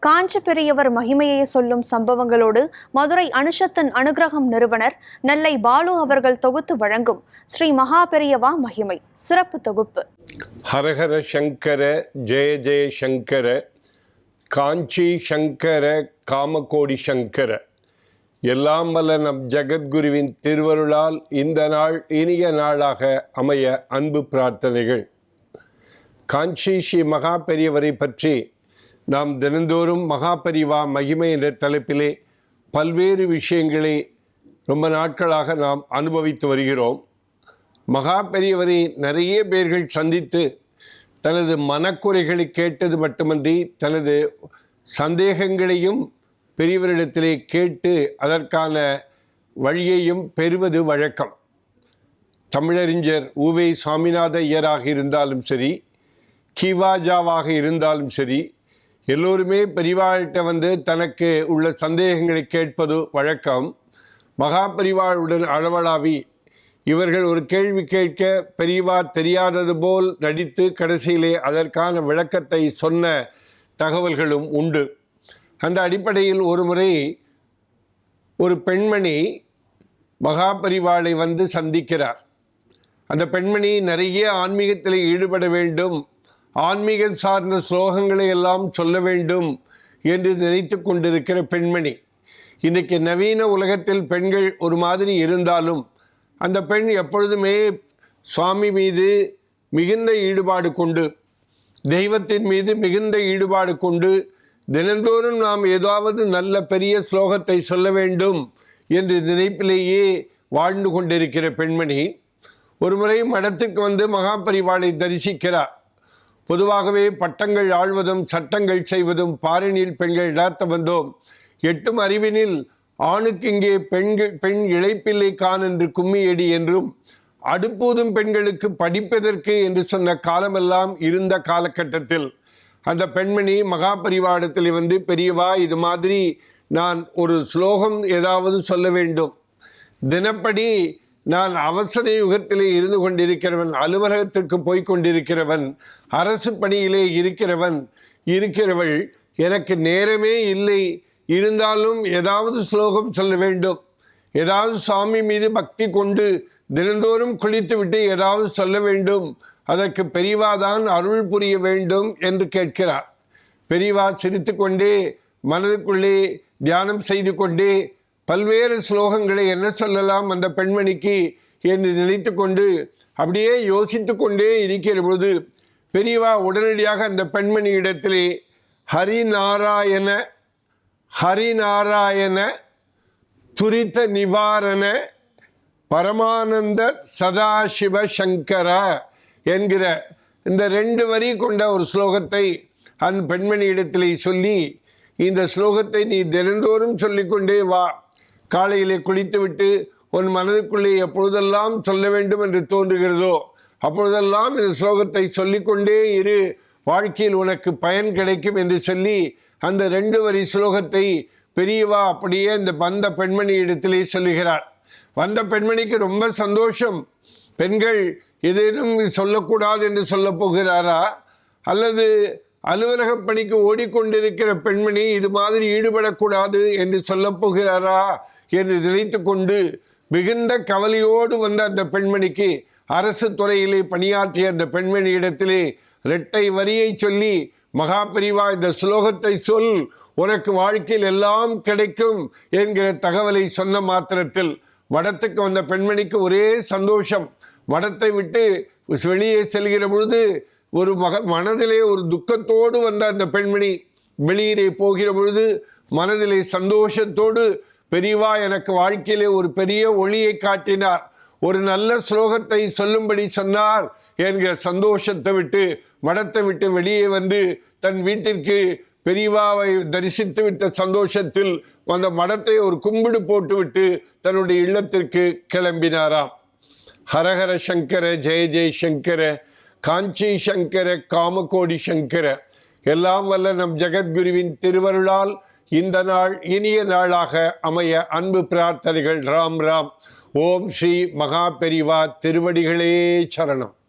காஞ்சி பெரியவர் மகிமையை சொல்லும் சம்பவங்களோடு மதுரை அனுஷத்தின் அனுகிரகம் நிறுவனர் நெல்லை பாலு அவர்கள் தொகுத்து வழங்கும் ஸ்ரீ மகா பெரியவா மகிமை சிறப்பு தொகுப்பு. ஹரஹர சங்கர ஜெய ஜெய சங்கர காஞ்சி சங்கர காமகோடி சங்கர. எல்லாம் வல்ல நம் ஜெகத்குருவின் திருவருளால் இந்த நாள் இனிய நாளாக அமைய அன்பு பிரார்த்தனைகள். காஞ்சி ஸ்ரீ மகா பெரியவரை பற்றி நாம் தினந்தோறும் மகா பெரியவா மகிமை என்ற தலைப்பிலே பல்வேறு விஷயங்களை ரொம்ப நாட்களாக நாம் அனுபவித்து வருகிறோம். மகா பெரியவரை நிறைய பேர்கள் சந்தித்து தனது மனக்குறைகளை கேட்டது மட்டுமன்றி தனது சந்தேகங்களையும் பெரியவரிடத்திலே கேட்டு அதற்கான வழியையும் பெறுவது வழக்கம். தமிழறிஞர் உவே சாமிநாத ஐயராக இருந்தாலும் சரி, கிவாஜாவாக இருந்தாலும் சரி, எல்லோருமே பெரியவாள்கிட்ட தனக்கு உள்ள சந்தேகங்களை கேட்பது வழக்கம். மகா பெரியவாளுடன் அளவலாவி இவர்கள் ஒரு கேள்வி கேட்க பெரியவா தெரியாதது போல் நடித்து கடைசியிலே அதற்கான விளக்கத்தை சொன்ன தகவல்களும் உண்டு. அந்த அடிப்படையில் ஒரு முறை ஒரு பெண்மணி மகா பெரியவாளை சந்திக்கிறார். அந்த பெண்மணி நிறைய ஆன்மீகத்தில் ஈடுபட வேண்டும், ஆன்மீக சார்ந்த ஸ்லோகங்களை எல்லாம் சொல்ல வேண்டும் என்று நினைத்து கொண்டிருக்கிற பெண்மணி. இன்றைக்கு நவீன உலகத்தில் பெண்கள் ஒரு மாதிரி இருந்தாலும் அந்த பெண் எப்பொழுதுமே சுவாமி மீது மிகுந்த ஈடுபாடு கொண்டு, தெய்வத்தின் மீது மிகுந்த ஈடுபாடு கொண்டு, தினந்தோறும் நாம் ஏதாவது நல்ல பெரிய ஸ்லோகத்தை சொல்ல வேண்டும் என்று நினைப்பிலேயே வாழ்ந்து கொண்டிருக்கிற பெண்மணி ஒரு முறை மடத்துக்கு மகா பெரியவாளை தரிசிக்கிறார். பொதுவாகவே பட்டங்கள் ஆழ்வதும் சட்டங்கள் செய்வதும் பாரினில் பெண்கள் இடாத்த வந்தோம், எட்டும் அறிவினில் ஆணுக்கு இங்கே பெண் இழைப்பில்லை கான் என்று கும்மியடி என்றும், அடுப்பூதும் பெண்களுக்கு படிப்பதற்கு என்று சொன்ன காலமெல்லாம் இருந்த காலகட்டத்தில் அந்த பெண்மணி மகா பெரியவாடத்தில் பெரியவா, இது மாதிரி நான் ஒரு ஸ்லோகம் ஏதாவது சொல்ல வேண்டும், தினப்படி நான் அவசர யுகத்திலே இருந்து கொண்டிருக்கிறவன், அலுவலகத்திற்கு போய் கொண்டிருக்கிறவன், அரசு பணியிலே இருக்கிறவள், எனக்கு நேரமே இல்லை, இருந்தாலும் ஏதாவது ஸ்லோகம் சொல்ல வேண்டும், ஏதாவது சுவாமி மீது பக்தி கொண்டு தினந்தோறும் குளித்துவிட்டு ஏதாவது சொல்ல வேண்டும், அதற்கு பெரியவாதான் அருள் புரிய வேண்டும் என்று கேட்கிறார். பெரியவா சிரித்து கொண்டே மனதுக்குள்ளே தியானம் செய்து கொண்டே பல்வேறு ஸ்லோகங்களை என்ன சொல்லலாம் அந்த பெண்மணிக்கு என்று நினைத்து கொண்டு அப்படியே யோசித்து கொண்டே இருக்கிற பொழுது பெரியவா உடனடியாக அந்த பெண்மணி இடத்திலே ஹரிநாராயண ஹரிநாராயண துரித நிவாரண பரமானந்த சதாசிவ சங்கர என்கிற இந்த 2 வரி கொண்ட ஒரு ஸ்லோகத்தை அந்த பெண்மணி இடத்திலே சொல்லி, இந்த ஸ்லோகத்தை நீ தினந்தோறும் சொல்லிக்கொண்டே வா, காலையிலே குளித்துவிட்டு உன் மனதுக்குள்ளே எப்பொழுதெல்லாம் சொல்ல வேண்டும் என்று தோன்றுகிறதோ அப்பொழுதெல்லாம் இந்த ஸ்லோகத்தை சொல்லிக்கொண்டே இரு, வாழ்க்கையில் உனக்கு பயன் கிடைக்கும் என்று சொல்லி அந்த 2 வரி ஸ்லோகத்தை பெரியவா அப்படியே அந்த வந்த பெண்மணி இடத்திலே சொல்லுகிறார். வந்த பெண்மணிக்கு ரொம்ப சந்தோஷம். பெண்கள் ஏதேனும் சொல்லக்கூடாது என்று சொல்ல போகிறாரா, அல்லது அலுவலக பணிக்கு ஓடிக்கொண்டிருக்கிற பெண்மணி இது மாதிரி ஈடுபடக்கூடாது என்று சொல்ல போகிறாரா என்று நினைத்து கொண்டு மிகுந்த கவலையோடு வந்த அந்த பெண்மணிக்கு அரசு துறையிலே பணியாற்றிய அந்த பெண்மணி இடத்திலே 2 வரியை சொல்லி, மகா பெரியவா இந்த ஸ்லோகத்தை சொல், உனக்கு வாழ்க்கையில் எல்லாம் கிடைக்கும் என்கிற தகவலை சொன்ன மாத்திரத்தில் மடத்துக்கு வந்த பெண்மணிக்கு ஒரே சந்தோஷம். மடத்தை விட்டு வெளியே செல்கிற பொழுது ஒரு மனதிலே ஒரு துக்கத்தோடு வந்த அந்த பெண்மணி வெளியிலே போகிற பொழுது மனதிலே சந்தோஷத்தோடு, பெரியவா எனக்கு வாழ்க்கையிலே ஒரு பெரிய ஒளியை காட்டினார், ஒரு நல்ல ஸ்லோகத்தை சொல்லும்படி சொன்னார் என்கிற சந்தோஷத்தை விட்டு மடத்தை விட்டு வெளியே தன் வீட்டிற்கு பெரியவாவை தரிசித்து விட்ட சந்தோஷத்தில் அந்த மடத்தை ஒரு கும்பிடு போட்டுவிட்டு தன்னுடைய இல்லத்திற்கு கிளம்பினாராம். ஹரஹர சங்கர ஜெய ஜெய சங்கர காஞ்சி சங்கர காமகோடி சங்கர. எல்லாம் வல்ல நம் ஜெகத்குருவின் திருவருளால் இந்த நாள் இனிய நாளாக அமைய அன்பு பிரார்த்தனைகள். ராம் ராம். ஓம் ஸ்ரீ மகா பெரியவா திருவடிகளே சரணம்.